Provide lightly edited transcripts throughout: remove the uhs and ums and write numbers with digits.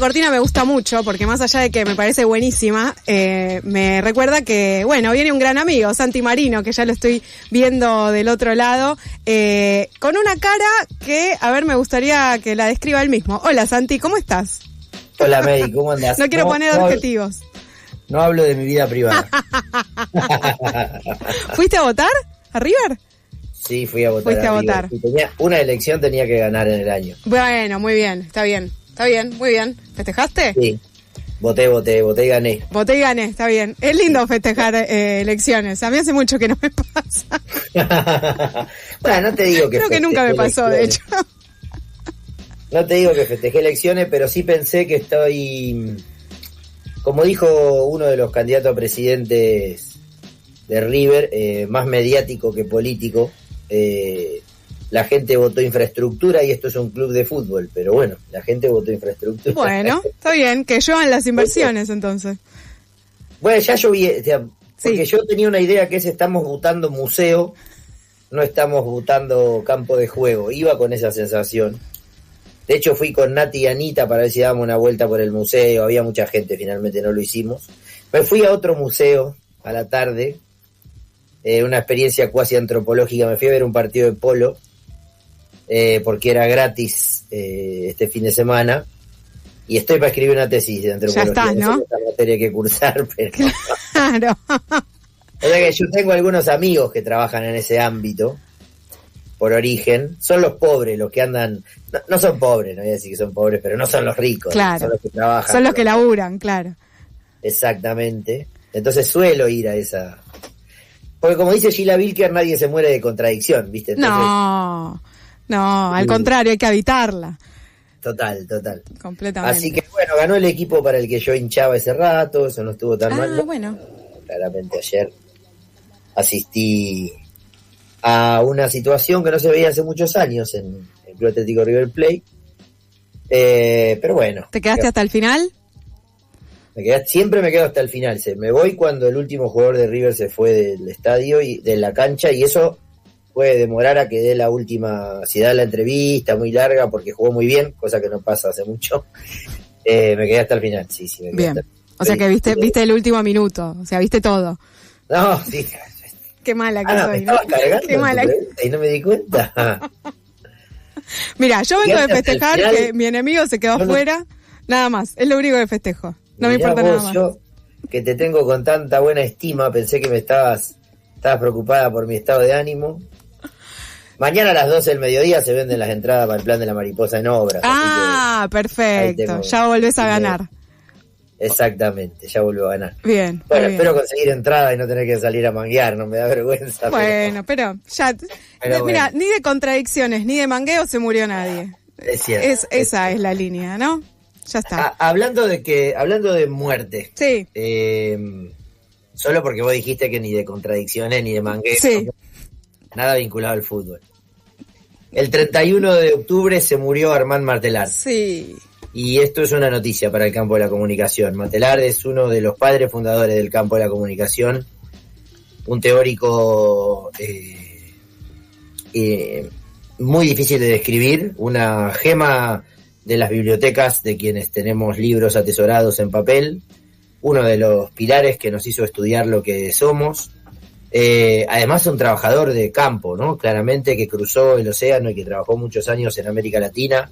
cortina me gusta mucho porque más allá de que me parece buenísima, me recuerda que, bueno, viene un gran amigo, Santi Marino, que ya lo estoy viendo del otro lado, con una cara que, a ver, me gustaría que la describa él mismo. Hola Santi, ¿cómo estás? Hola Mary, ¿cómo andás? No quiero poner adjetivos. No hablo de mi vida privada. ¿Fuiste a votar? ¿A River? Sí, fui a votar. Fuiste a votar. Una elección tenía que ganar en el año. Bueno, muy bien, está bien, muy bien. ¿Festejaste? Sí, voté y gané. Voté y gané, está bien. Es lindo festejar elecciones. A mí hace mucho que no me pasa. Bueno, no te digo que creo que nunca me pasó, elecciones. de hecho. No te digo que festejé elecciones, pero sí pensé que estoy... Como dijo uno de los candidatos a presidentes de River, más mediático que político, la gente votó infraestructura y esto es un club de fútbol, pero bueno, la gente votó infraestructura. Bueno, está bien, que lluevan las inversiones entonces. Bueno, ya lloví, o sea, porque Sí. yo tenía una idea que es estamos votando museo, no estamos votando campo de juego, iba con esa sensación. De hecho fui con Nati y Anita para ver si dábamos una vuelta por el museo, había mucha gente, finalmente no lo hicimos. Me fui a otro museo a la tarde, una experiencia cuasi antropológica, me fui a ver un partido de polo, porque era gratis este fin de semana, y estoy para escribir una tesis de antropología. Ya estás, ¿no? sé esta materia que cursar, pero... Claro. O sea que yo tengo algunos amigos que trabajan en ese ámbito, por origen, son los pobres, los que andan, no son pobres, no voy a decir que son pobres, pero no son los ricos, Claro. son los que trabajan. Son los que laburan, claro. Exactamente. Entonces suelo ir a esa... Porque como dice Sheila Wilker, nadie se muere de contradicción, ¿viste? Entonces, No, al contrario, hay que evitarla. Total. Completamente. Así que bueno, ganó el equipo para el que yo hinchaba ese rato, eso no estuvo tan mal. ¿No? Bueno. Claramente ayer asistí a una situación que no se veía hace muchos años en el Club Atlético River Plate. Pero bueno. ¿Te quedaste hasta el final? Siempre me quedo hasta el final. Me voy cuando el último jugador de River se fue del estadio y de la cancha, y eso puede demorar a que dé la última, si da la entrevista muy larga, porque jugó muy bien, cosa que no pasa hace mucho. Me quedé hasta el final, sí, me quedé. Bien. O sea que viste el último minuto, o sea, viste todo. No, sí. Qué mala que Me soy, ¿no? estaba cargando Qué mala. y no me di cuenta. Mira, yo vengo de Llegaste hasta el festejar final. que mi enemigo se quedó afuera, nada más, es lo único que festejo. No me Mirá importa vos, nada más. Yo, que te tengo con tanta buena estima, pensé que me estabas preocupada por mi estado de ánimo. Mañana a las 12 del mediodía se venden las entradas para el plan de la mariposa en obras. Ah, perfecto, ya volvés a ganar. Exactamente, ya vuelvo a ganar. Bien. Bueno, muy bien. espero conseguir entrada y no tener que salir a manguear, no me da vergüenza. Bueno, pero ya, Pero mira, bueno. ni de contradicciones, ni de mangueo se murió nadie. Es cierto. Esa es la línea, ¿no? Ya está. Hablando de muerte. Sí. Solo porque vos dijiste que ni de contradicciones ni de mangueo. Sí. Nada vinculado al fútbol. El 31 de octubre se murió Armand Martelar. Sí. Y esto es una noticia para el campo de la comunicación. Martelar es uno de los padres fundadores del campo de la comunicación, un teórico muy difícil de describir, una gema de las bibliotecas de quienes tenemos libros atesorados en papel, uno de los pilares que nos hizo estudiar lo que somos. Además un trabajador de campo, ¿no? Claramente, que cruzó el océano y que trabajó muchos años en América Latina,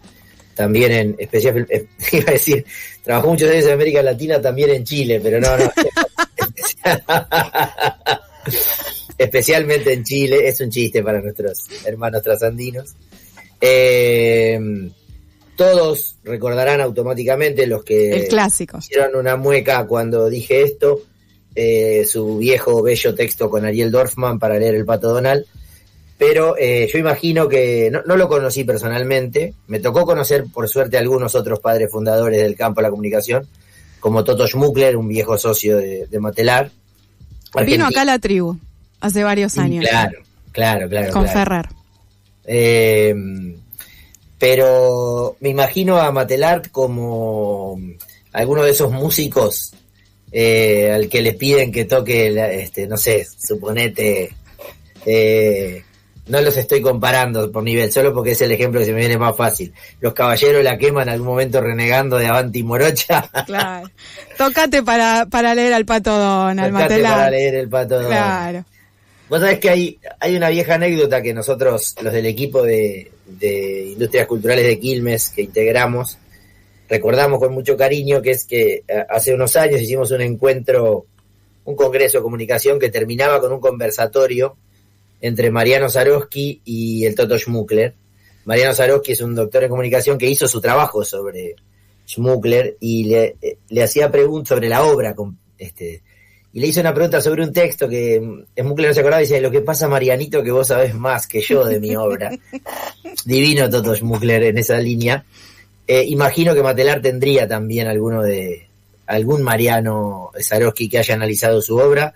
también en especial, iba a decir, trabajó muchos años en América Latina, también en Chile, pero no. Especialmente en Chile, es un chiste para nuestros hermanos trasandinos. Todos recordarán automáticamente, los que El clásico. hicieron una mueca cuando dije esto, su viejo bello texto con Ariel Dorfman para leer El Pato Donald, pero yo imagino que no lo conocí personalmente, me tocó conocer por suerte a algunos otros padres fundadores del campo de la comunicación, como Toto Schmuckler, un viejo socio de Matelar. Vino acá a la tribu hace varios años. Claro. Con Ferrer. Pero me imagino a Matelar como alguno de esos músicos al que le piden que toque, no sé, suponete, no los estoy comparando por nivel, solo porque es el ejemplo que se me viene más fácil. Los caballeros la queman en algún momento renegando de Avanti Morocha. Claro. Tócate para leer al Pato Donald, Tócate Matelar. para leer el Pato Donald. Claro. Vos sabés que hay una vieja anécdota que nosotros, los del equipo de Industrias Culturales de Quilmes, que integramos, recordamos con mucho cariño, que es que hace unos años hicimos un encuentro, un congreso de comunicación que terminaba con un conversatorio entre Mariano Zarosky y el Toto Schmuckler. Mariano Zarosky es un doctor en comunicación que hizo su trabajo sobre Schmuckler y le hacía preguntas sobre la obra, y le hizo una pregunta sobre un texto que Schmuckler no se acordaba y decía: lo que pasa, Marianito, que vos sabés más que yo de mi obra. Divino Toto Schmuckler en esa línea. Imagino que Matelar tendría también algún Mariano Zarosky que haya analizado su obra.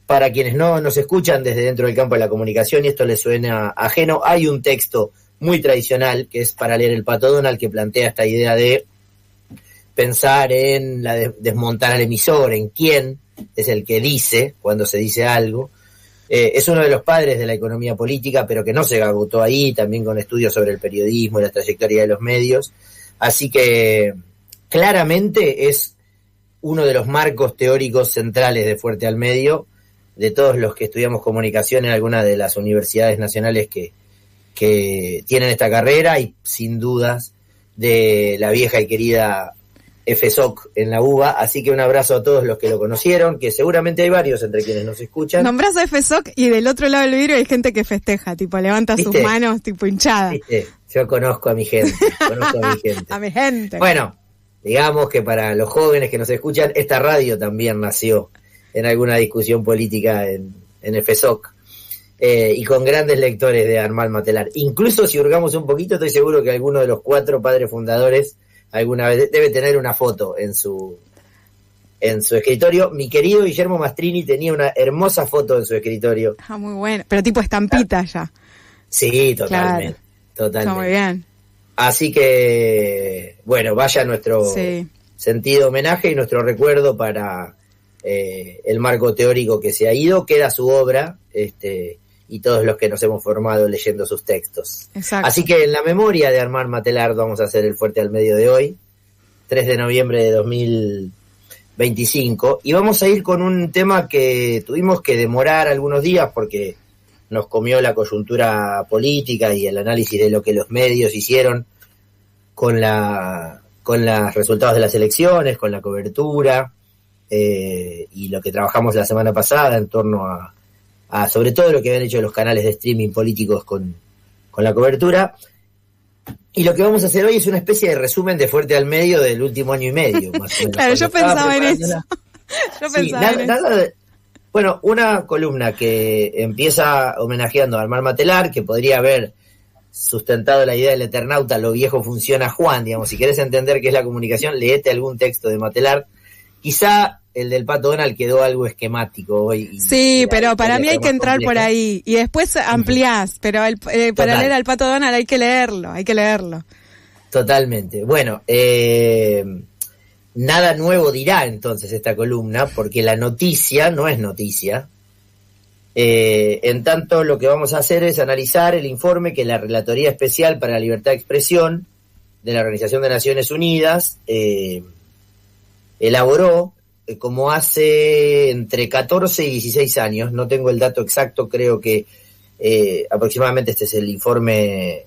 Para quienes no nos escuchan desde dentro del campo de la comunicación y esto les suena ajeno, hay un texto muy tradicional que es para leer el Pato Donald, que plantea esta idea de pensar en desmontar al emisor, en quién es el que dice cuando se dice algo. Es uno de los padres de la economía política, pero que no se agotó ahí, también con estudios sobre el periodismo y la trayectoria de los medios. Así que claramente es uno de los marcos teóricos centrales de Fuerte al Medio, de todos los que estudiamos comunicación en alguna de las universidades nacionales que tienen esta carrera, y sin dudas de la vieja y querida FSOC en la UBA. Así que un abrazo a todos los que lo conocieron, que seguramente hay varios entre quienes nos escuchan. Nombrás a FSOC y del otro lado del vidrio hay gente que festeja, tipo levanta sus manos, tipo hinchada. ¿Viste? Yo conozco a mi gente, A mi gente. Bueno, digamos que para los jóvenes que nos escuchan, esta radio también nació en alguna discusión política en FSOC, y con grandes lectores de Armand Matelar. Incluso si hurgamos un poquito, estoy seguro que alguno de los 4 padres fundadores alguna vez debe tener una foto en su escritorio. Mi querido Guillermo Mastrini tenía una hermosa foto en su escritorio. Ah, muy bueno, pero tipo estampita ya. Sí, totalmente. Claro. Está muy bien. Así que, bueno, vaya nuestro sentido homenaje y nuestro recuerdo para el marco teórico que se ha ido. Queda su obra, y todos los que nos hemos formado leyendo sus textos. Exacto. Así que en la memoria de Armand Matelar vamos a hacer el Fuerte al Medio de hoy, 3 de noviembre de 2025, y vamos a ir con un tema que tuvimos que demorar algunos días porque nos comió la coyuntura política y el análisis de lo que los medios hicieron con los resultados de las elecciones, con la cobertura, y lo que trabajamos la semana pasada en torno a sobre todo lo que habían hecho los canales de streaming políticos con la cobertura. Y lo que vamos a hacer hoy es una especie de resumen de Fuerte al Medio del último año y medio, más o menos. Claro, yo pensaba en eso. Bueno, una columna que empieza homenajeando a Armand Matelar, que podría haber sustentado la idea del Eternauta, lo viejo funciona Juan, digamos. Si querés entender qué es la comunicación, léete algún texto de Matelar. Quizá el del Pato Donald quedó algo esquemático hoy. Sí, pero para mí hay que entrar por ahí y después ampliás, pero para leer al Pato Donald hay que leerlo. Totalmente. Bueno, nada nuevo dirá entonces esta columna, porque la noticia no es noticia. En tanto, lo que vamos a hacer es analizar el informe que la Relatoría Especial para la Libertad de Expresión de la Organización de Naciones Unidas elaboró como hace entre 14 y 16 años, no tengo el dato exacto, creo que aproximadamente este es el informe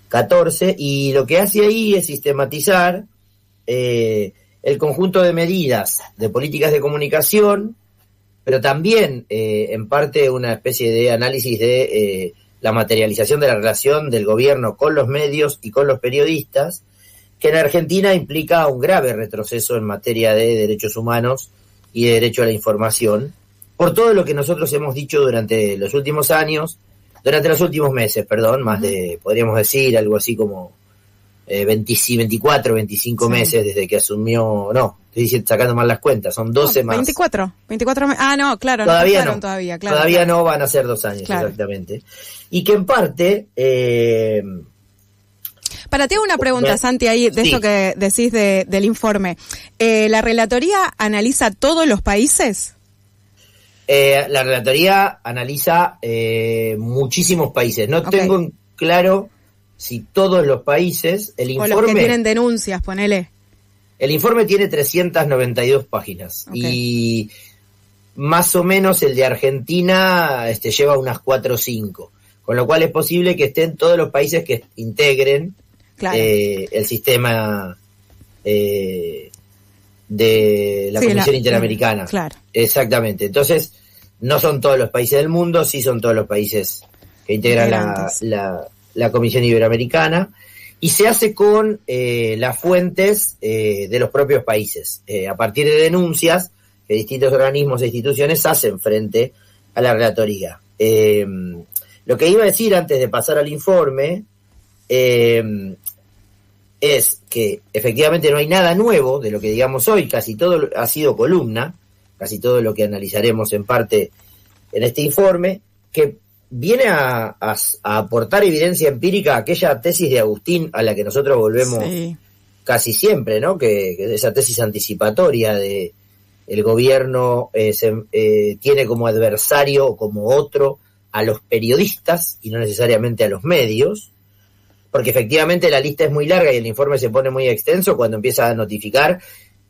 14, y lo que hace ahí es sistematizar el conjunto de medidas de políticas de comunicación, pero también en parte una especie de análisis de la materialización de la relación del gobierno con los medios y con los periodistas, que en Argentina implica un grave retroceso en materia de derechos humanos y de derecho a la información, por todo lo que nosotros hemos dicho durante los últimos meses, más de, podríamos decir, algo así como 24, 25 meses desde que asumió, estoy sacando mal las cuentas, son 12 más. 24 meses, no, claro, todavía no, todavía no van a ser 2 años, claro. Exactamente. Y que en parte... Para ti una pregunta, Santi, ahí de esto que decís del informe. ¿La relatoría analiza todos los países? La relatoría analiza muchísimos países. No tengo en claro si todos los países. El informe, o los que tienen denuncias, ponele. El informe tiene 392 páginas y más o menos el de Argentina lleva unas 4 o 5, con lo cual es posible que estén todos los países que integren el sistema de la Comisión Interamericana. Claro. Exactamente. Entonces, no son todos los países del mundo, sí son todos los países que integran la Comisión Iberoamericana, y se hace con las fuentes de los propios países, a partir de denuncias que distintos organismos e instituciones hacen frente a la relatoría. Lo que iba a decir antes de pasar al informe es que efectivamente no hay nada nuevo de lo que digamos hoy, casi todo ha sido columna, casi todo lo que analizaremos en parte en este informe, que viene a aportar evidencia empírica a aquella tesis de Agustín a la que nosotros volvemos casi siempre, ¿no? Que esa tesis anticipatoria de el gobierno tiene como adversario o como otro a los periodistas y no necesariamente a los medios, porque efectivamente la lista es muy larga y el informe se pone muy extenso cuando empieza a notificar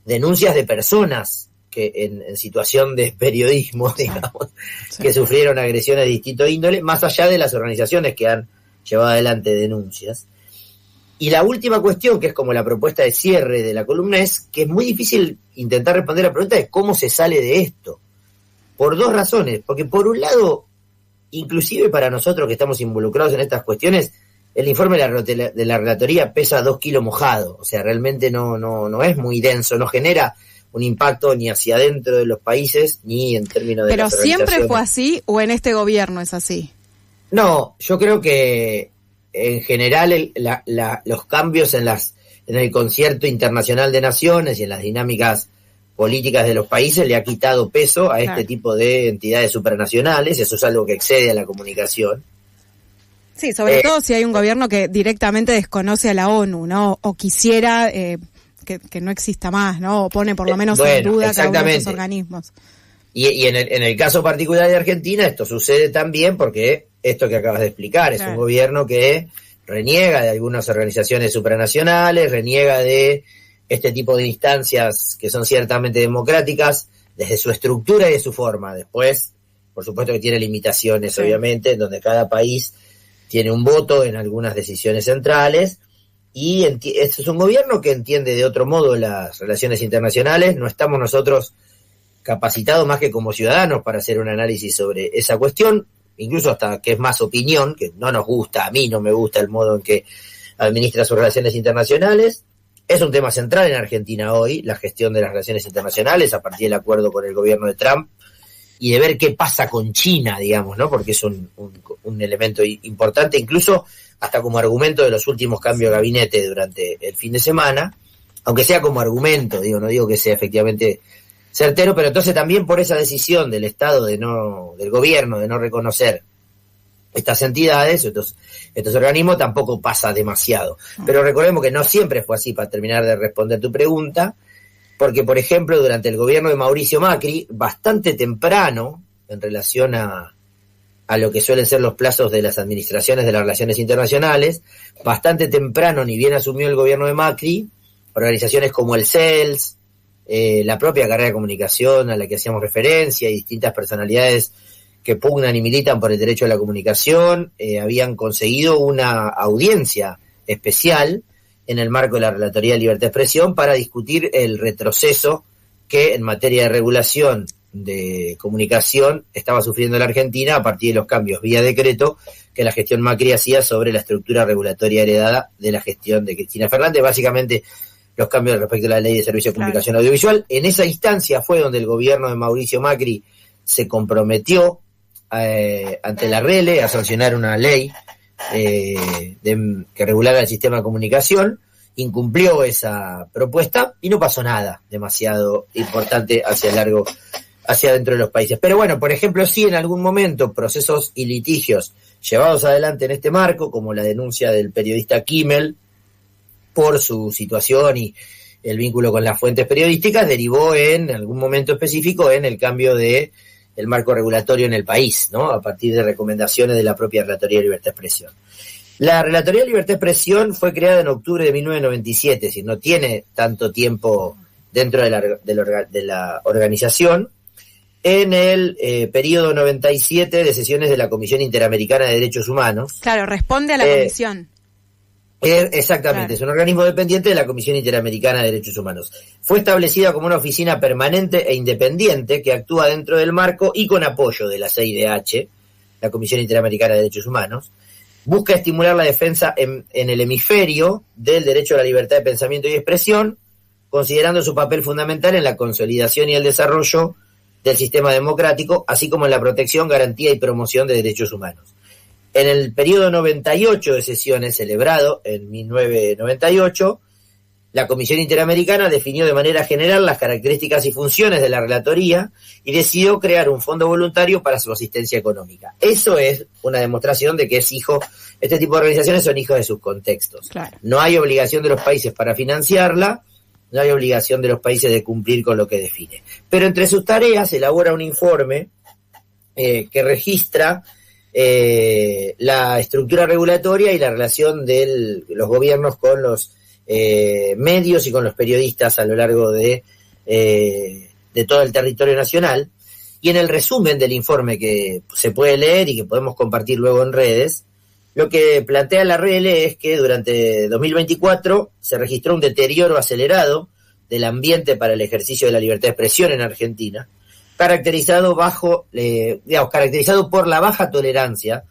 denuncias de personas que en situación de periodismo, digamos, que sufrieron agresiones de distinto índole, más allá de las organizaciones que han llevado adelante denuncias. Y la última cuestión, que es como la propuesta de cierre de la columna, es que es muy difícil intentar responder la pregunta de cómo se sale de esto. Por 2 razones. Porque por un lado, inclusive para nosotros que estamos involucrados en estas cuestiones, el informe de la relatoría pesa 2 kilos mojado. O sea, realmente no es muy denso, no genera un impacto ni hacia adentro de los países, ni en términos de las organizaciones. ¿Pero siempre fue así o en este gobierno es así? No, yo creo que en general los cambios en el concierto internacional de naciones y en las dinámicas políticas de los países le ha quitado peso a este tipo de entidades supranacionales. Eso es algo que excede a la comunicación. Sí, sobre todo si hay un gobierno que directamente desconoce a la ONU, ¿no? O quisiera que no exista más, ¿no? O pone por lo menos en duda cada uno de esos organismos. Y en el caso particular de Argentina esto sucede también porque esto que acabas de explicar es un gobierno que reniega de algunas organizaciones supranacionales, reniega de este tipo de instancias que son ciertamente democráticas desde su estructura y de su forma. Después, por supuesto que tiene limitaciones, obviamente, en donde cada país tiene un voto en algunas decisiones centrales, y este es un gobierno que entiende de otro modo las relaciones internacionales. No estamos nosotros capacitados más que como ciudadanos para hacer un análisis sobre esa cuestión, incluso hasta que es más opinión, que no nos gusta, a mí no me gusta el modo en que administra sus relaciones internacionales. Es un tema central en Argentina hoy, la gestión de las relaciones internacionales a partir del acuerdo con el gobierno de Trump, y de ver qué pasa con China, digamos, ¿no? Porque es un elemento importante, incluso hasta como argumento de los últimos cambios de gabinete durante el fin de semana, aunque sea como argumento, no digo que sea efectivamente certero, pero entonces también por esa decisión del Estado del gobierno de no reconocer estas entidades, estos organismos, tampoco pasa demasiado. Pero recordemos que no siempre fue así, para terminar de responder tu pregunta, porque, por ejemplo, durante el gobierno de Mauricio Macri, bastante temprano, en relación a lo que suelen ser los plazos de las administraciones de las relaciones internacionales, bastante temprano, ni bien asumió el gobierno de Macri, organizaciones como el CELS, la propia carrera de comunicación a la que hacíamos referencia, y distintas personalidades que pugnan y militan por el derecho a la comunicación, habían conseguido una audiencia especial en el marco de la Relatoría de Libertad de Expresión para discutir el retroceso que en materia de regulación de comunicación estaba sufriendo la Argentina a partir de los cambios vía decreto que la gestión Macri hacía sobre la estructura regulatoria heredada de la gestión de Cristina Fernández, básicamente los cambios respecto a la Ley de Servicios de Comunicación Audiovisual. En esa instancia fue donde el gobierno de Mauricio Macri se comprometió ante la RELE a sancionar una ley que regulara el sistema de comunicación, incumplió esa propuesta y no pasó nada demasiado importante hacia dentro de los países. Pero bueno, por ejemplo, sí en algún momento procesos y litigios llevados adelante en este marco, como la denuncia del periodista Kimmel por su situación y el vínculo con las fuentes periodísticas, derivó en algún momento específico en el cambio de el marco regulatorio en el país, ¿no? A partir de recomendaciones de la propia Relatoría de Libertad de Expresión. La Relatoría de Libertad de Expresión fue creada en octubre de 1997, es decir, no tiene tanto tiempo dentro de la organización, en el periodo 97 de sesiones de la Comisión Interamericana de Derechos Humanos. Claro, responde a la comisión. Exactamente, claro. Es un organismo dependiente de la Comisión Interamericana de Derechos Humanos. Fue establecida como una oficina permanente e independiente que actúa dentro del marco y con apoyo de la CIDH, la Comisión Interamericana de Derechos Humanos. Busca estimular la defensa en el hemisferio del derecho a la libertad de pensamiento y expresión, considerando su papel fundamental en la consolidación y el desarrollo del sistema democrático, así como en la protección, garantía y promoción de derechos humanos. En el periodo 98 de sesiones, celebrado en 1998, la Comisión Interamericana definió de manera general las características y funciones de la relatoría y decidió crear un fondo voluntario para su asistencia económica. Eso es una demostración de que este tipo de organizaciones son hijos de sus contextos. Claro. No hay obligación de los países para financiarla, no hay obligación de los países de cumplir con lo que define. Pero entre sus tareas elabora un informe que registra la estructura regulatoria y la relación de los gobiernos con los medios y con los periodistas a lo largo de todo el territorio nacional. Y en el resumen del informe que se puede leer y que podemos compartir luego en redes, lo que plantea la RL es que durante 2024 se registró un deterioro acelerado del ambiente para el ejercicio de la libertad de expresión en Argentina, caracterizado por la baja tolerancia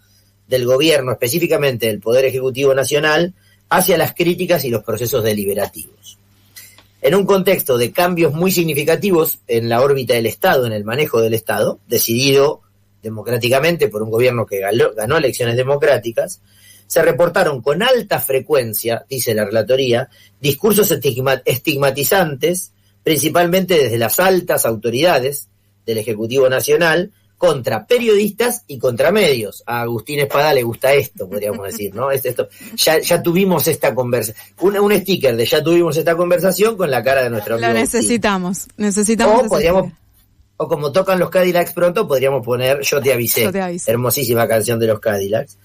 del gobierno, específicamente del Poder Ejecutivo Nacional, hacia las críticas y los procesos deliberativos. En un contexto de cambios muy significativos en la órbita del Estado, en el manejo del Estado, decidido democráticamente por un gobierno que ganó elecciones democráticas, se reportaron con alta frecuencia, dice la relatoría, discursos estigmatizantes, principalmente desde las altas autoridades del Ejecutivo Nacional, contra periodistas y contra medios. A Agustín Espada le gusta esto, podríamos decir, ¿no? Ya tuvimos esta conversación, un sticker de ya tuvimos esta conversación con la cara de nuestro amigo. Lo necesitamos. O como tocan los Cadillacs pronto, podríamos poner Yo te avisé. Hermosísima canción de los Cadillacs.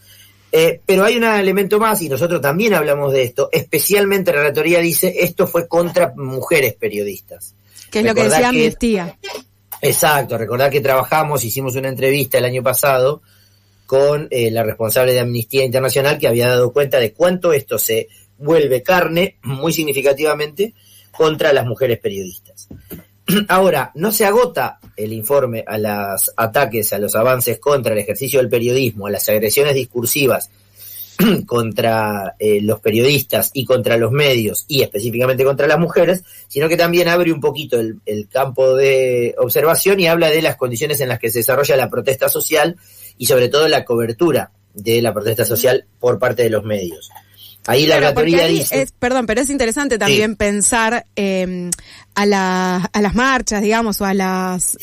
Pero hay un elemento más, y nosotros también hablamos de esto, especialmente la relatoría dice, esto fue contra mujeres periodistas. Que es lo que decía Amnistía. Exacto, recordad que hicimos una entrevista el año pasado con la responsable de Amnistía Internacional, que había dado cuenta de cuánto esto se vuelve carne, muy significativamente, contra las mujeres periodistas. Ahora, no se agota el informe a los ataques, a los avances contra el ejercicio del periodismo, a las agresiones discursivas contra los periodistas y contra los medios y específicamente contra las mujeres, sino que también abre un poquito el campo de observación y habla de las condiciones en las que se desarrolla la protesta social y sobre todo la cobertura de la protesta social por parte de los medios. Ahí la relatoría dice... pero es interesante también pensar a las marchas, digamos, o a las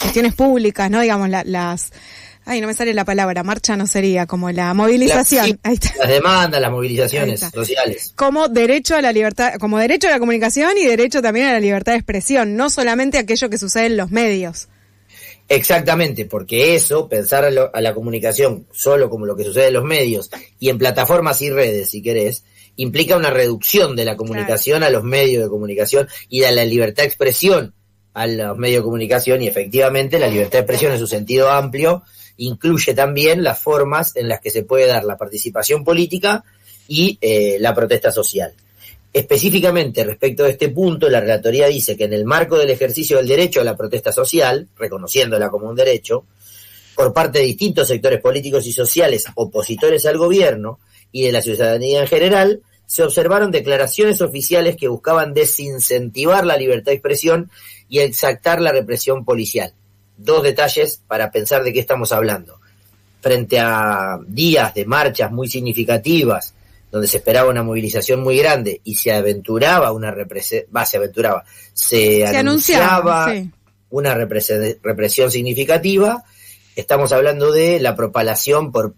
cuestiones públicas, ¿no? Digamos, no me sale la palabra, marcha no sería, como la movilización. Ahí está. Las demandas, las movilizaciones sociales. Como derecho a la libertad, como derecho a la comunicación y derecho también a la libertad de expresión, no solamente aquello que sucede en los medios. Exactamente, porque pensar a la comunicación solo como lo que sucede en los medios y en plataformas y redes, si querés, implica una reducción de la comunicación a los medios de comunicación y de la libertad de expresión a los medios de comunicación, y efectivamente la libertad de expresión en su sentido amplio incluye también las formas en las que se puede dar la participación política y la protesta social. Específicamente respecto de este punto, la relatoría dice que en el marco del ejercicio del derecho a la protesta social, reconociéndola como un derecho, por parte de distintos sectores políticos y sociales opositores al gobierno y de la ciudadanía en general, se observaron declaraciones oficiales que buscaban desincentivar la libertad de expresión y exactar la represión policial. Dos detalles para pensar de qué estamos hablando. Frente a días de marchas muy significativas, donde se esperaba una movilización muy grande y se anunciaba una represión significativa, estamos hablando de la propalación por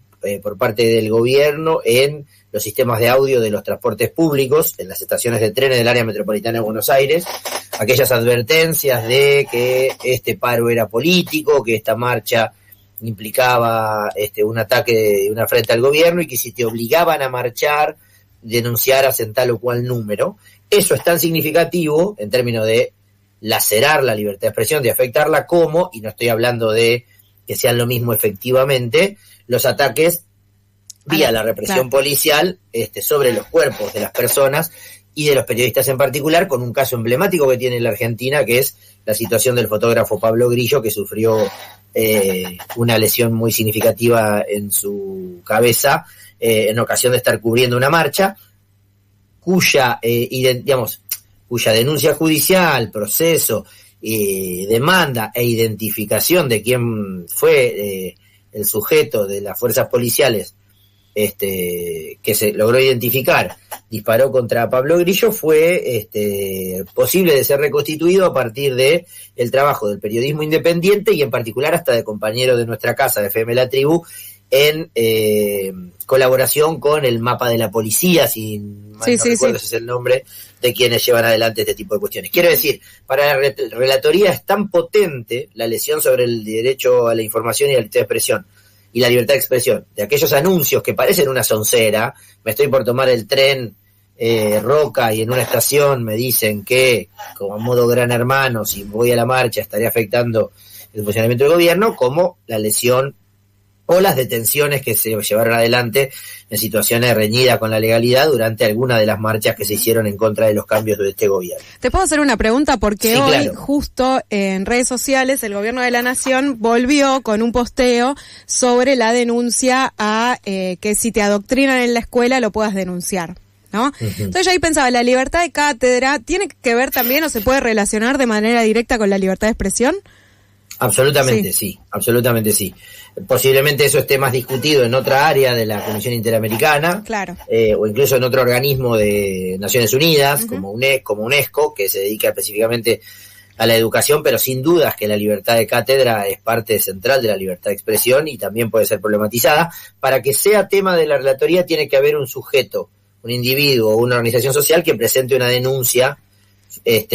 parte del gobierno en los sistemas de audio de los transportes públicos en las estaciones de trenes del área metropolitana de Buenos Aires, aquellas advertencias de que este paro era político, que esta marcha implicaba un ataque, una afrenta al gobierno, y que si te obligaban a marchar, denunciaras en tal o cual número. Eso es tan significativo en términos de lacerar la libertad de expresión, de afectarla, como, y no estoy hablando de que sean lo mismo efectivamente, los ataques vía la represión policial sobre los cuerpos de las personas y de los periodistas en particular, con un caso emblemático que tiene la Argentina, que es la situación del fotógrafo Pablo Grillo, que sufrió una lesión muy significativa en su cabeza en ocasión de estar cubriendo una marcha, cuya denuncia judicial, proceso, demanda e identificación de quién fue el sujeto de las fuerzas policiales que se logró identificar, disparó contra Pablo Grillo, fue posible de ser reconstituido a partir de el trabajo del periodismo independiente, y en particular hasta de compañeros de nuestra casa, de FM La Tribu, en colaboración con el Mapa de la Policía, si mal no recuerdo ese es el nombre de quienes llevan adelante este tipo de cuestiones. Quiero decir, para la relatoría es tan potente la lesión sobre el derecho a la información y a la libertad de expresión, y la libertad de expresión, de aquellos anuncios que parecen una soncera. Me estoy por tomar el tren Roca y en una estación me dicen que, como modo gran hermano, si voy a la marcha estaría afectando el funcionamiento del gobierno, como la lesión o las detenciones que se llevaron adelante en situaciones reñidas con la legalidad durante alguna de las marchas que se hicieron en contra de los cambios de este gobierno. ¿Te puedo hacer una pregunta? Porque hoy, justo en redes sociales, el gobierno de la Nación volvió con un posteo sobre la denuncia a que si te adoctrinan en la escuela lo puedas denunciar, ¿no? Entonces yo ahí pensaba, ¿la libertad de cátedra tiene que ver también o se puede relacionar de manera directa con la libertad de expresión? Absolutamente sí, absolutamente sí. Posiblemente eso esté más discutido en otra área de la Comisión Interamericana, o incluso en otro organismo de Naciones Unidas, como UNESCO, que se dedica específicamente a la educación, pero sin dudas que la libertad de cátedra es parte central de la libertad de expresión y también puede ser problematizada. Para que sea tema de la relatoría tiene que haber un sujeto, un individuo o una organización social que presente una denuncia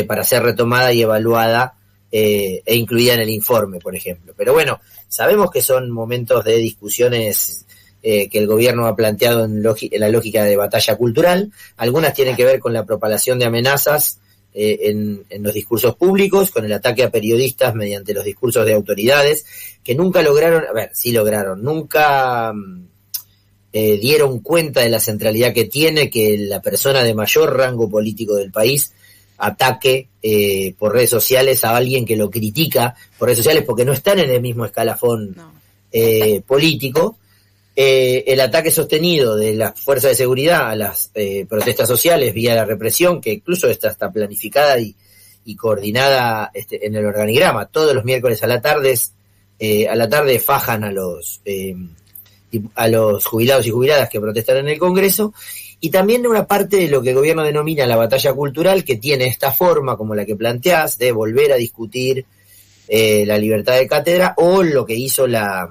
para ser retomada y evaluada e incluida en el informe, por ejemplo. Pero bueno, sabemos que son momentos de discusiones que el gobierno ha planteado en la lógica de batalla cultural. Algunas tienen que ver con la propagación de amenazas en los discursos públicos, con el ataque a periodistas mediante los discursos de autoridades, que nunca lograron, nunca dieron cuenta de la centralidad que tiene que la persona de mayor rango político del país ataque por redes sociales a alguien que lo critica por redes sociales, porque no están en el mismo escalafón político. El ataque sostenido de las fuerzas de seguridad a las protestas sociales vía la represión, que incluso está planificada y coordinada en el organigrama. Todos los miércoles a la tarde fajan a los jubilados y jubiladas que protestan en el Congreso. Y también una parte de lo que el gobierno denomina la batalla cultural, que tiene esta forma, como la que planteás, de volver a discutir la libertad de cátedra, o lo que hizo la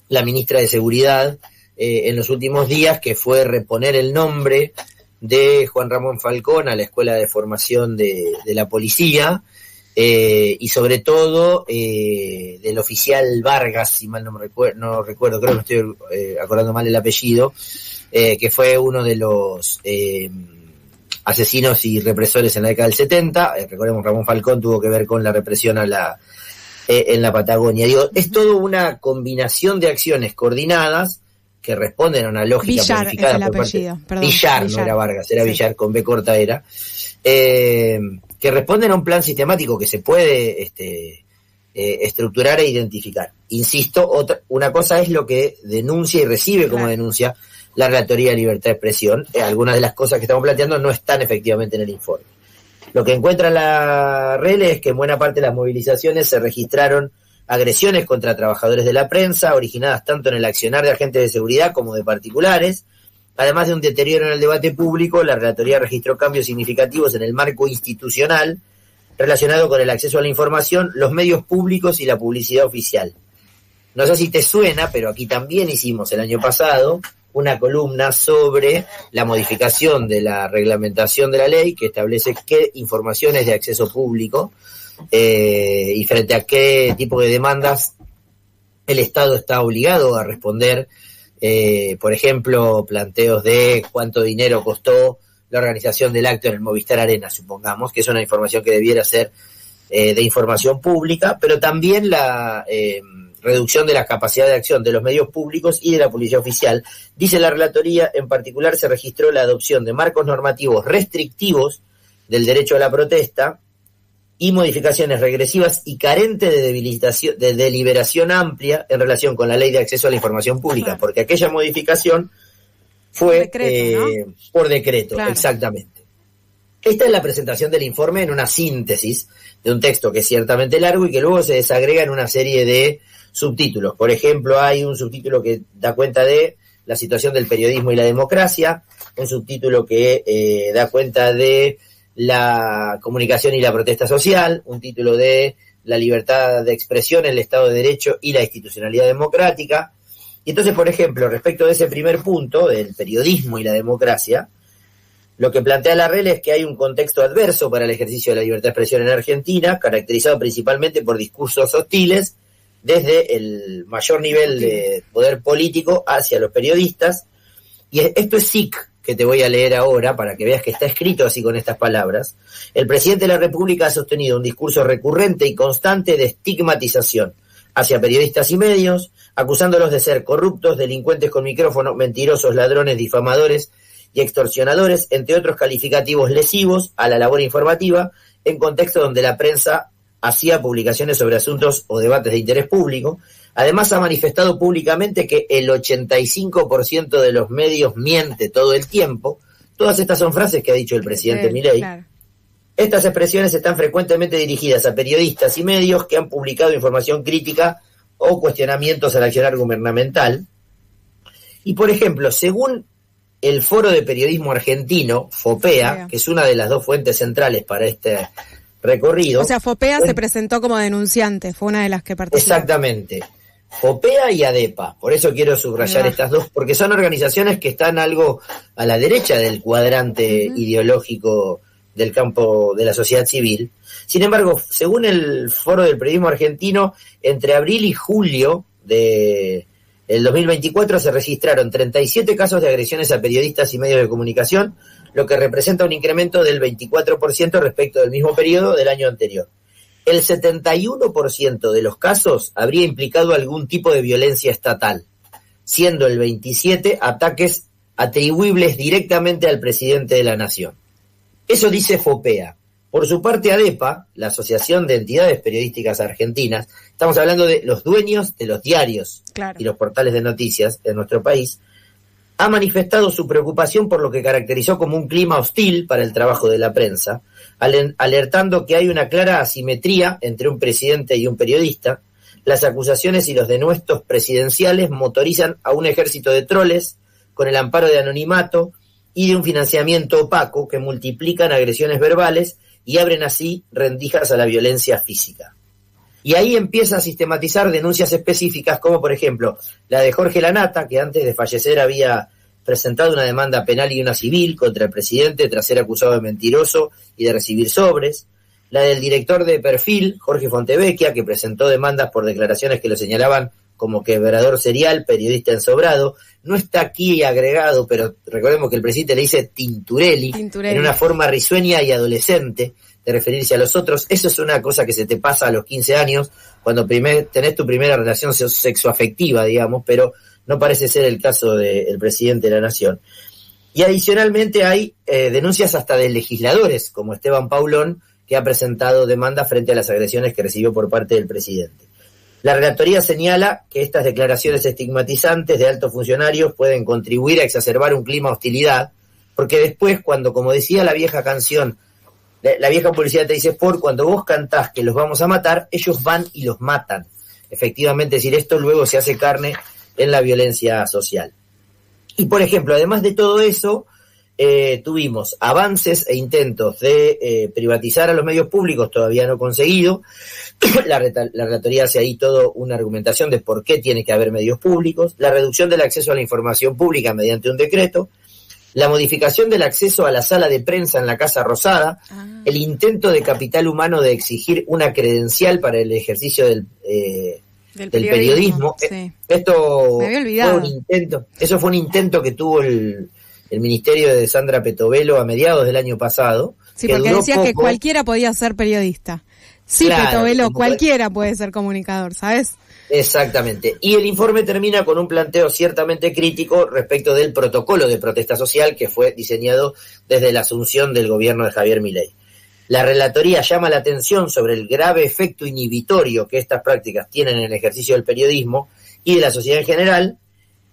ministra de Seguridad en los últimos días, que fue reponer el nombre de Juan Ramón Falcón a la Escuela de Formación de la Policía, y sobre todo del oficial Vargas, si mal no recuerdo, creo que me estoy acordando mal el apellido, que fue uno de los asesinos y represores en la década del 70. Recordemos, Ramón Falcón tuvo que ver con la represión en la Patagonia. Es todo una combinación de acciones coordinadas que responden a una lógica planificada por parte. Villar, no era Vargas, era Villar, con B corta era, que responden a un plan sistemático que se puede estructurar e identificar. Insisto, una cosa es lo que denuncia y recibe como denuncia la Relatoría de Libertad de Expresión. Algunas de las cosas que estamos planteando no están efectivamente en el informe. Lo que encuentra la REL es que en buena parte de las movilizaciones se registraron agresiones contra trabajadores de la prensa, originadas tanto en el accionar de agentes de seguridad como de particulares. Además de un deterioro en el debate público, la Relatoría registró cambios significativos en el marco institucional relacionado con el acceso a la información, los medios públicos y la publicidad oficial. No sé si te suena, pero aquí también hicimos el año pasado una columna sobre la modificación de la reglamentación de la ley que establece qué información es de acceso público y frente a qué tipo de demandas el Estado está obligado a responder. Por ejemplo, planteos de cuánto dinero costó la organización del acto en el Movistar Arena, supongamos, que es una información que debiera ser de información pública, pero también la reducción de la capacidad de acción de los medios públicos y de la policía oficial. Dice la relatoría, en particular se registró la adopción de marcos normativos restrictivos del derecho a la protesta y modificaciones regresivas y carentes de deliberación amplia en relación con la ley de acceso a la información pública, porque aquella modificación fue decreto, ¿no? Por decreto, claro. Exactamente. Esta es la presentación del informe en una síntesis de un texto que es ciertamente largo y que luego se desagrega en una serie de subtítulos. Por ejemplo, hay un subtítulo que da cuenta de la situación del periodismo y la democracia, un subtítulo que da cuenta de la comunicación y la protesta social, un título de la libertad de expresión, el Estado de Derecho y la institucionalidad democrática. Y entonces, por ejemplo, respecto de ese primer punto, del periodismo y la democracia, lo que plantea la REL es que hay un contexto adverso para el ejercicio de la libertad de expresión en Argentina, caracterizado principalmente por discursos hostiles, desde el mayor nivel de poder político hacia los periodistas. Y esto es SIC, que te voy a leer ahora para que veas que está escrito así con estas palabras. El presidente de la República ha sostenido un discurso recurrente y constante de estigmatización hacia periodistas y medios, acusándolos de ser corruptos, delincuentes con micrófono, mentirosos, ladrones, difamadores y extorsionadores, entre otros calificativos lesivos a la labor informativa, en contexto donde la prensa hacía publicaciones sobre asuntos o debates de interés público. Además, ha manifestado públicamente que el 85% de los medios miente todo el tiempo. Todas estas son frases que ha dicho el presidente Milei. Claro. Estas expresiones están frecuentemente dirigidas a periodistas y medios que han publicado información crítica o cuestionamientos al accionar gubernamental. Y, por ejemplo, según el Foro de Periodismo Argentino, FOPEA, que es una de las dos fuentes centrales para este recorrido. O sea, FOPEA se presentó como denunciante, fue una de las que participó. Exactamente. FOPEA y ADEPA, por eso quiero subrayar estas dos, porque son organizaciones que están algo a la derecha del cuadrante ideológico del campo de la sociedad civil. Sin embargo, según el Foro del Periodismo Argentino, entre abril y julio de el 2024 se registraron 37 casos de agresiones a periodistas y medios de comunicación, lo que representa un incremento del 24% respecto del mismo periodo del año anterior. El 71% de los casos habría implicado algún tipo de violencia estatal, siendo el 27% ataques atribuibles directamente al presidente de la nación. Eso dice FOPEA. Por su parte, ADEPA, la Asociación de Entidades Periodísticas Argentinas, estamos hablando de los dueños de los diarios y los portales de noticias en nuestro país, ha manifestado su preocupación por lo que caracterizó como un clima hostil para el trabajo de la prensa, alertando que hay una clara asimetría entre un presidente y un periodista. Las acusaciones y los denuestos presidenciales motorizan a un ejército de troles con el amparo de anonimato y de un financiamiento opaco que multiplican agresiones verbales y abren así rendijas a la violencia física. Y ahí empieza a sistematizar denuncias específicas, como por ejemplo la de Jorge Lanata, que antes de fallecer había presentado una demanda penal y una civil contra el presidente tras ser acusado de mentiroso y de recibir sobres; la del director de Perfil, Jorge Fontevecchia, que presentó demandas por declaraciones que lo señalaban como quebrador serial, periodista ensobrado. No está aquí agregado, pero recordemos que el presidente le dice Tinturelli, en una forma risueña y adolescente de referirse a los otros. Eso es una cosa que se te pasa a los 15 años, cuando tenés tu primera relación sexoafectiva, digamos, pero no parece ser el caso del presidente de la nación. Y adicionalmente hay denuncias hasta de legisladores, como Esteban Paulón, que ha presentado demandas frente a las agresiones que recibió por parte del presidente. La relatoría señala que estas declaraciones estigmatizantes de altos funcionarios pueden contribuir a exacerbar un clima de hostilidad, porque después, cuando, como decía la vieja canción, la vieja publicidad te dice, cuando vos cantás que los vamos a matar, ellos van y los matan. Efectivamente, es decir, esto luego se hace carne en la violencia social. Y, por ejemplo, además de todo eso, tuvimos avances e intentos de privatizar a los medios públicos, todavía no conseguido. La relatoría hace ahí toda una argumentación de por qué tiene que haber medios públicos, la reducción del acceso a la información pública mediante un decreto, la modificación del acceso a la sala de prensa en la Casa Rosada, el intento de Capital Humano de exigir una credencial para el ejercicio del periodismo. Sí. Esto me había olvidado. Eso fue un intento que tuvo el ministerio de Sandra Petovelo a mediados del año pasado. Sí, porque decía que cualquiera podía ser periodista. Sí, claro, Petovelo, cualquiera puede ser comunicador, ¿sabes? Exactamente. Y el informe termina con un planteo ciertamente crítico respecto del protocolo de protesta social que fue diseñado desde la asunción del gobierno de Javier Milei. La relatoría llama la atención sobre el grave efecto inhibitorio que estas prácticas tienen en el ejercicio del periodismo y de la sociedad en general,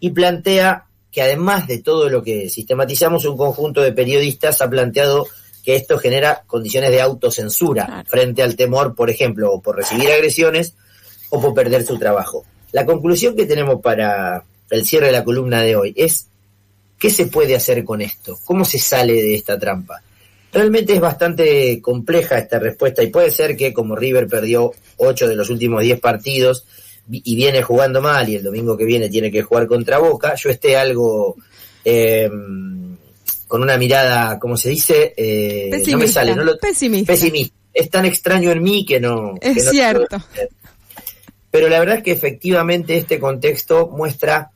y plantea que además de todo lo que sistematizamos, un conjunto de periodistas ha planteado que esto genera condiciones de autocensura frente al temor, por ejemplo, o por recibir agresiones o por perder su trabajo. La conclusión que tenemos para el cierre de la columna de hoy es: ¿qué se puede hacer con esto? ¿Cómo se sale de esta trampa? Realmente es bastante compleja esta respuesta, y puede ser que, como River perdió 8 de los últimos 10 partidos y viene jugando mal, y el domingo que viene tiene que jugar contra Boca, yo esté algo con una mirada, ¿cómo se dice? Pesimista. No me sale, Pesimista. Es tan extraño en mí que no... Es que no cierto. Pero la verdad es que efectivamente este contexto muestra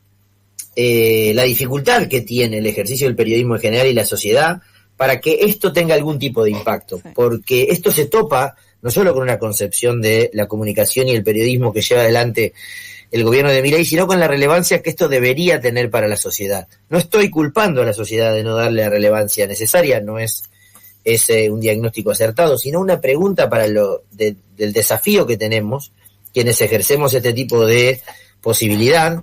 la dificultad que tiene el ejercicio del periodismo en general y la sociedad para que esto tenga algún tipo de impacto, porque esto se topa no solo con una concepción de la comunicación y el periodismo que lleva adelante el gobierno de Milei, sino con la relevancia que esto debería tener para la sociedad. No estoy culpando a la sociedad de no darle la relevancia necesaria, no es un diagnóstico acertado, sino una pregunta para del desafío que tenemos quienes ejercemos este tipo de posibilidad.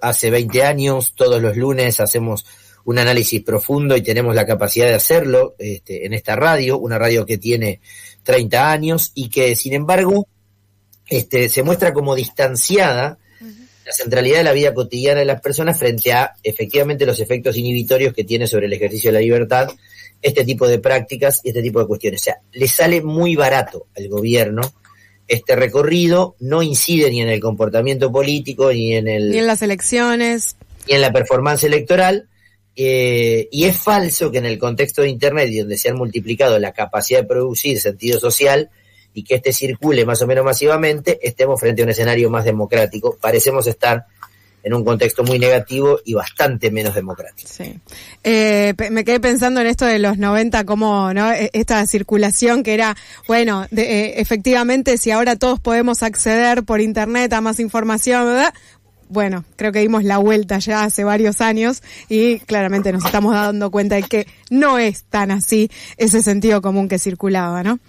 Hace 20 años, todos los lunes hacemos un análisis profundo y tenemos la capacidad de hacerlo en esta radio, una radio que tiene 30 años y que, sin embargo, se muestra como distanciada la centralidad de la vida cotidiana de las personas frente a, efectivamente, los efectos inhibitorios que tiene sobre el ejercicio de la libertad este tipo de prácticas y este tipo de cuestiones. O sea, le sale muy barato al gobierno este recorrido, no incide ni en el comportamiento político, ni en las elecciones, ni en la performance electoral, y es falso que en el contexto de Internet, y donde se han multiplicado la capacidad de producir sentido social y que circule más o menos masivamente, estemos frente a un escenario más democrático. Parecemos estar en un contexto muy negativo y bastante menos democrático. Sí. Me quedé pensando en esto de los 90, como, ¿no? Esta circulación que era, bueno, efectivamente, si ahora todos podemos acceder por Internet a más información, ¿verdad? Bueno, creo que dimos la vuelta ya hace varios años y claramente nos estamos dando cuenta de que no es tan así ese sentido común que circulaba, ¿no?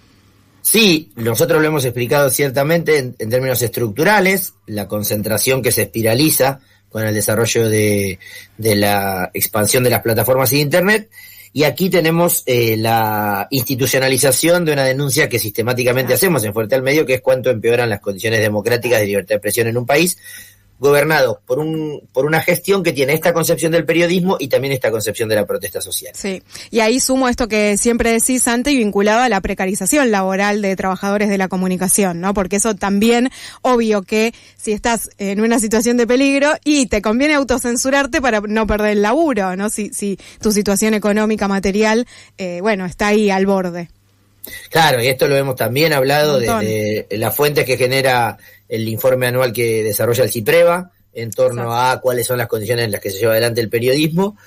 Sí, nosotros lo hemos explicado ciertamente en términos estructurales, la concentración que se espiraliza con el desarrollo de la expansión de las plataformas de Internet, y aquí tenemos la institucionalización de una denuncia que sistemáticamente hacemos en Fuerte al Medio, que es cuánto empeoran las condiciones democráticas de libertad de expresión en un país gobernado por una gestión que tiene esta concepción del periodismo y también esta concepción de la protesta social. Sí, y ahí sumo esto que siempre decís, Santi, vinculado a la precarización laboral de trabajadores de la comunicación, ¿no? Porque eso también, obvio que si estás en una situación de peligro y te conviene autocensurarte para no perder el laburo, ¿no? Si tu situación económica, material, bueno, está ahí al borde. Claro, y esto lo hemos también hablado de las fuentes que genera el informe anual que desarrolla el CIPREVA en torno a cuáles son las condiciones en las que se lleva adelante el periodismo.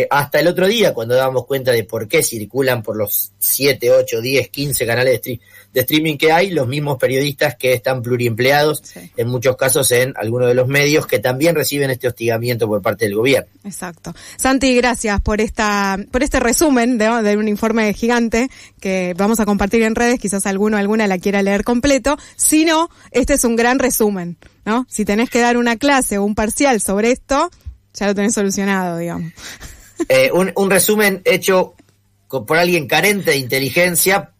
Hasta el otro día, cuando dábamos cuenta de por qué circulan por los 7, 8, 10, 15 canales de streaming que hay, los mismos periodistas que están pluriempleados, en muchos casos en algunos de los medios, que también reciben este hostigamiento por parte del gobierno. Exacto. Santi, gracias por este resumen de un informe gigante que vamos a compartir en redes, quizás alguna la quiera leer completo. Si no, este es un gran resumen, ¿no? Si tenés que dar una clase o un parcial sobre esto, ya lo tenés solucionado, digamos. Un resumen hecho por alguien carente de inteligencia,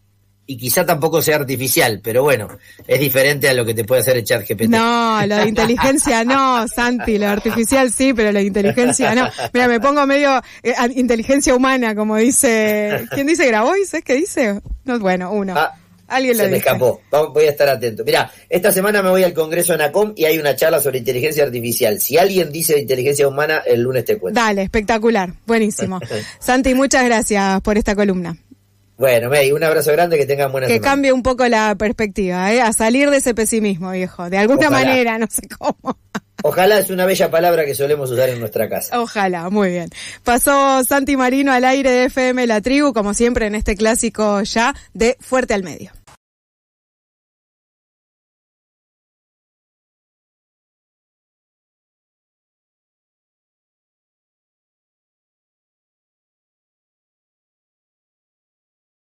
y quizá tampoco sea artificial, pero bueno, es diferente a lo que te puede hacer el ChatGPT. No, lo de inteligencia no, Santi, lo artificial sí, pero lo de inteligencia no. Mira, me pongo medio inteligencia humana, como dice, ¿quién dice Grabois? ¿Es que dice? No, bueno, uno. Alguien lo se me dice. escapó, voy a estar atento. Mirá, esta semana me voy al Congreso ANACOM y hay una charla sobre inteligencia artificial. Si alguien dice inteligencia humana, el lunes te cuento. Dale, espectacular, buenísimo. Santi, muchas gracias por esta columna. Bueno, May, un abrazo grande, que tengan buena semana. Que cambie un poco la perspectiva, a salir de ese pesimismo, viejo, de alguna manera, no sé cómo. Ojalá, es una bella palabra que solemos usar en nuestra casa. Ojalá, muy bien. Pasó Santi Marino al aire de FM La Tribu, como siempre en este clásico ya de Fuerte al Medio.